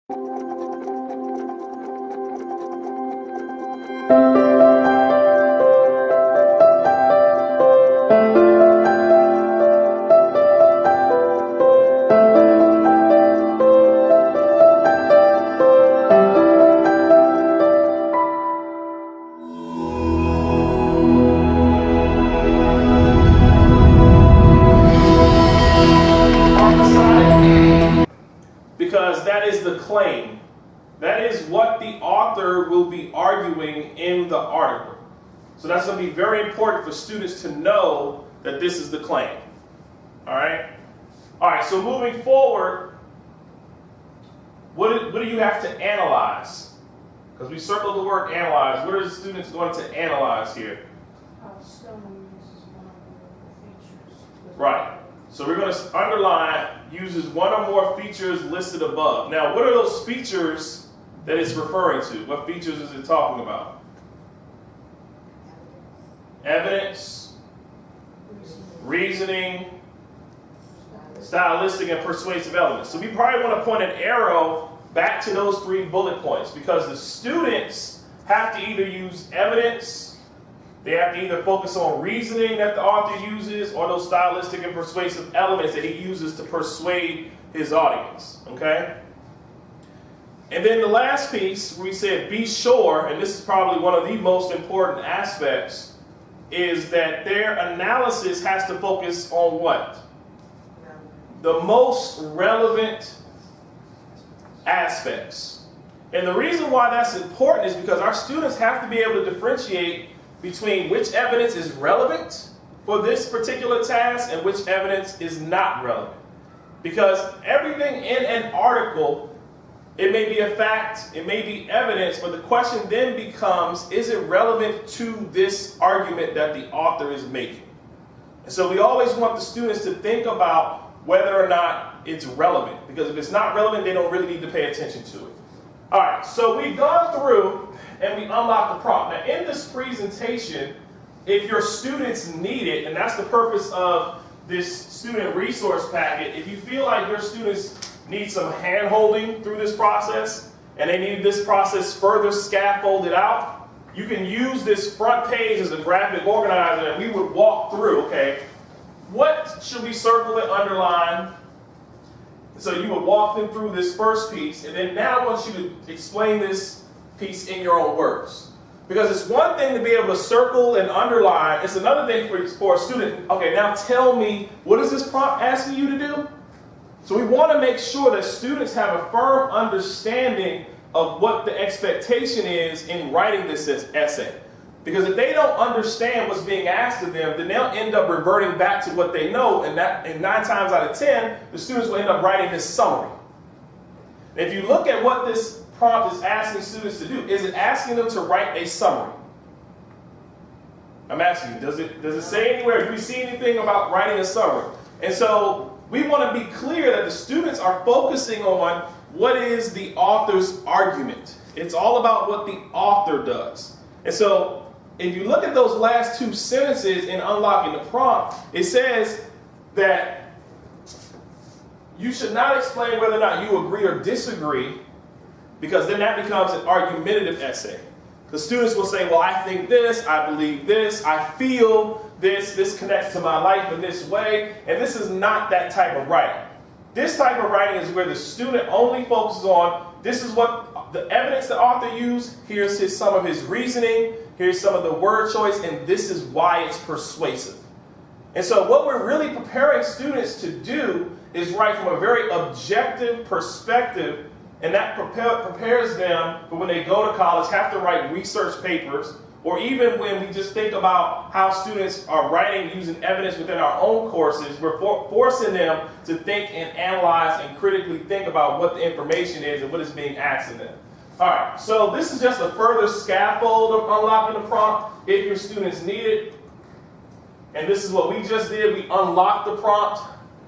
Because that is the claim. That is what the author will be arguing in the article. So that's going to be very important for students to know that this is the claim. All right? All right, so moving forward, what do you have to analyze? Because we circled the word analyze. What are the students going to analyze here? Right. So we're going to underline uses one or more features listed above. Now, what are those features that it's referring to? What features is it talking about? Evidence, reasoning, stylistic, and persuasive elements. So we probably want to point an arrow back to those 3 bullet points because the students have to either use evidence, they have to either focus on reasoning that the author uses or those stylistic and persuasive elements that he uses to persuade his audience, okay? And then the last piece, we said be sure, and this is probably one of the most important aspects, is that their analysis has to focus on what? The most relevant aspects. And the reason why that's important is because our students have to be able to differentiate between which evidence is relevant for this particular task and which evidence is not relevant. Because everything in an article, it may be a fact, it may be evidence, but the question then becomes, is it relevant to this argument that the author is making? And so we always want the students to think about whether or not it's relevant, because if it's not relevant, they don't really need to pay attention to it. All right, so we've gone through and we unlocked the prompt. Now in this presentation, if your students need it, and that's the purpose of this student resource packet, if you feel like your students need some hand-holding through this process, and they need this process further scaffolded out, you can use this front page as a graphic organizer, and we would walk through, okay, what should we circle and underline? So you would walk them through this first piece, and then now I want you to explain this piece in your own words. Because it's one thing to be able to circle and underline, it's another thing for a student, okay, now tell me, what is this prompt asking you to do? So we want to make sure that students have a firm understanding of what the expectation is in writing this essay. Because if they don't understand what's being asked of them, then they'll end up reverting back to what they know, and 9 times out of 10, the students will end up writing this summary. And if you look at what this prompt is asking students to do, is it asking them to write a summary? I'm asking you, does it say anywhere, do we see anything about writing a summary? And so we want to be clear that the students are focusing on what is the author's argument. It's all about what the author does. And so if you look at those last 2 sentences in unlocking the prompt, it says that you should not explain whether or not you agree or disagree, because then that becomes an argumentative essay. The students will say, well, I think this, I believe this, I feel this connects to my life in this way, and this is not that type of writing. This type of writing is where the student only focuses on, this is what the evidence the author used, here's some of his reasoning, here's some of the word choice, and this is why it's persuasive. And so what we're really preparing students to do is write from a very objective perspective, and that prepares them for when they go to college, have to write research papers, or even when we just think about how students are writing using evidence within our own courses, we're forcing them to think and analyze and critically think about what the information is and what is being asked of them. All right, so this is just a further scaffold of unlocking the prompt if your students need it. And this is what we just did. We unlocked the prompt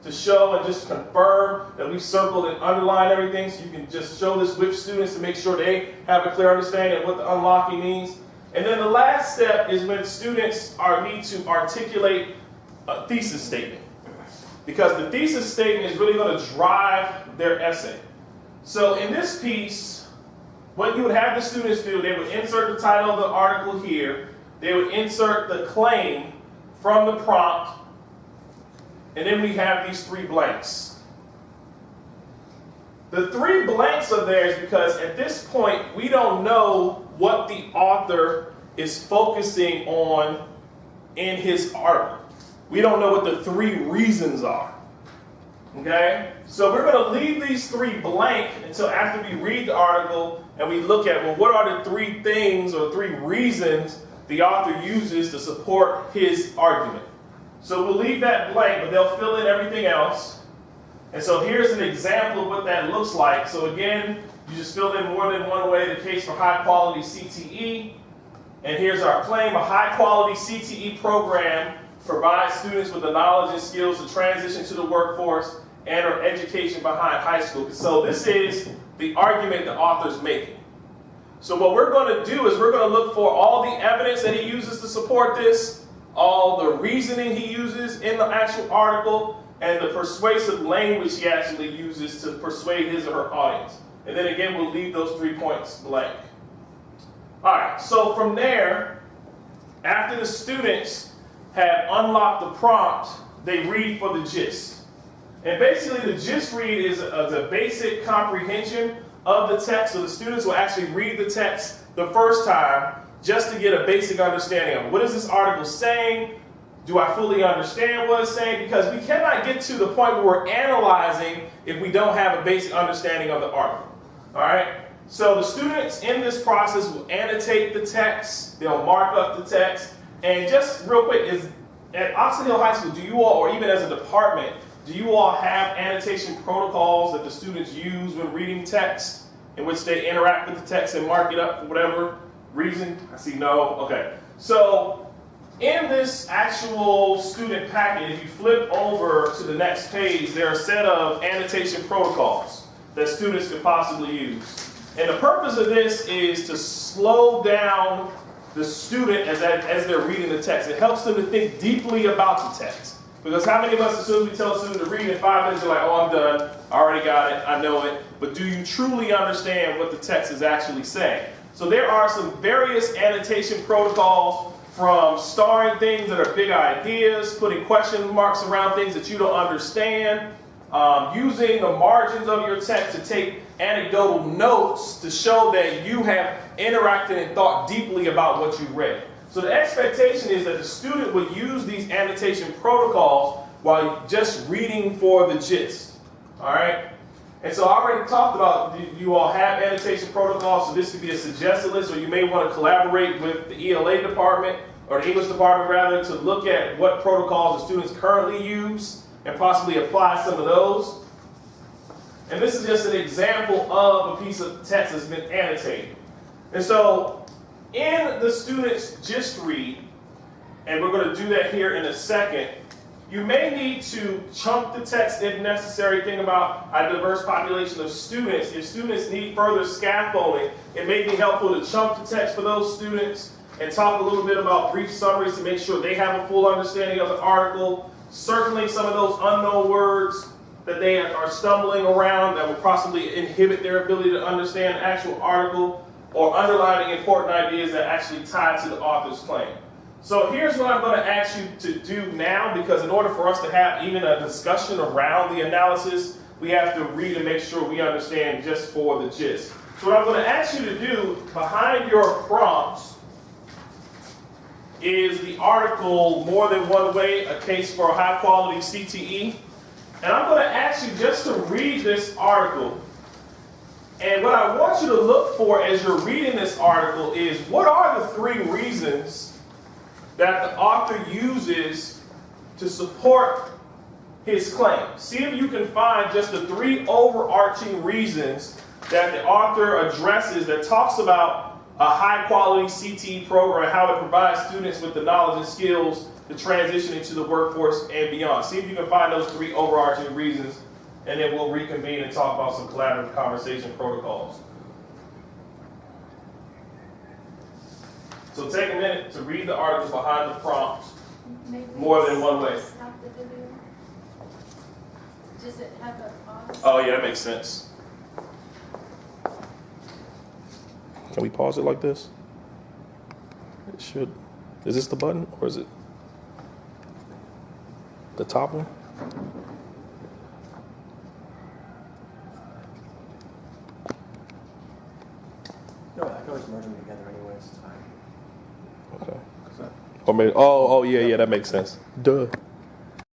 to show and just confirm that we circled and underlined everything, so you can just show this with students to make sure they have a clear understanding of what the unlocking means. And then the last step is when students need to articulate a thesis statement, because the thesis statement is really going to drive their essay. So in this piece, what you would have the students do, they would insert the title of the article here, they would insert the claim from the prompt, and then we have these 3 blanks. The 3 blanks are there is because at this point, we don't know what the author is focusing on in his article. We don't know what the 3 reasons are. Okay? So we're going to leave these 3 blank until after we read the article and we look at, well, what are the 3 things or 3 reasons the author uses to support his argument. So we'll leave that blank, but they'll fill in everything else. And so here's an example of what that looks like. So again, you just fill in more than one way the case for high quality CTE. And here's our claim: a high quality CTE program provides students with the knowledge and skills to transition to the workforce and or education behind high school. So this is the argument the author's making. So what we're going to do is we're going to look for all the evidence that he uses to support this, all the reasoning he uses in the actual article, and the persuasive language he actually uses to persuade his or her audience. And then again, we'll leave those 3 points blank. All right, so from there, after the students have unlocked the prompt, they read for the gist. And basically the gist read is the basic comprehension of the text. So the students will actually read the text the first time just to get a basic understanding of what is this article saying? Do I fully understand what it's saying? Because we cannot get to the point where we're analyzing if we don't have a basic understanding of the article. All right? So the students in this process will annotate the text, they'll mark up the text, and just real quick, is at Oxon Hill High School, do you all, or even as a department, do you all have annotation protocols that the students use when reading text, in which they interact with the text and mark it up for whatever reason? I see no. Okay. So in this actual student packet, if you flip over to the next page, there are a set of annotation protocols that students could possibly use. And the purpose of this is to slow down the student as they're reading the text. It helps them to think deeply about the text. Because how many of us, as soon as we tell a student to read in 5 minutes, you're like, oh, I'm done, I already got it, I know it. But do you truly understand what the text is actually saying? So there are some various annotation protocols, from starring things that are big ideas, putting question marks around things that you don't understand, using the margins of your text to take anecdotal notes to show that you have interacted and thought deeply about what you read. So the expectation is that the student would use these annotation protocols while just reading for the gist. All right? And so I already talked about, you all have annotation protocols, so this could be a suggested list, or you may want to collaborate with the ELA department, or the English department rather, to look at what protocols the students currently use and possibly apply some of those. And this is just an example of a piece of text that's been annotated. And so in the student's gist read, and we're going to do that here in a second, you may need to chunk the text if necessary. Think about a diverse population of students. If students need further scaffolding, it may be helpful to chunk the text for those students and talk a little bit about brief summaries to make sure they have a full understanding of the article, circling some of those unknown words that they are stumbling around that will possibly inhibit their ability to understand the actual article, or underlining important ideas that actually tie to the author's claim. So here's what I'm going to ask you to do now, because in order for us to have even a discussion around the analysis, we have to read and make sure we understand just for the gist. So what I'm going to ask you to do behind your prompts is the article More Than One Way, a Case for a High Quality CTE. And I'm going to ask you just to read this article. And what I want you to look for as you're reading this article is, what are the 3 reasons that the author uses to support his claim? See if you can find just the 3 overarching reasons that the author addresses that talks about a high-quality CTE program, how it provides students with the knowledge and skills to transition into the workforce and beyond. See if you can find those 3 overarching reasons, and then we'll reconvene and talk about some collaborative conversation protocols. So take a minute to read the article behind the prompt, More Than One Way. Stop the video. Does it have a pause? Oh yeah, that makes sense. Can we pause it like this? It should. Is this the button or is it the top one? No, I can always merge them together anyways. It's fine. Okay. Or maybe, oh, yeah, that makes sense. Duh.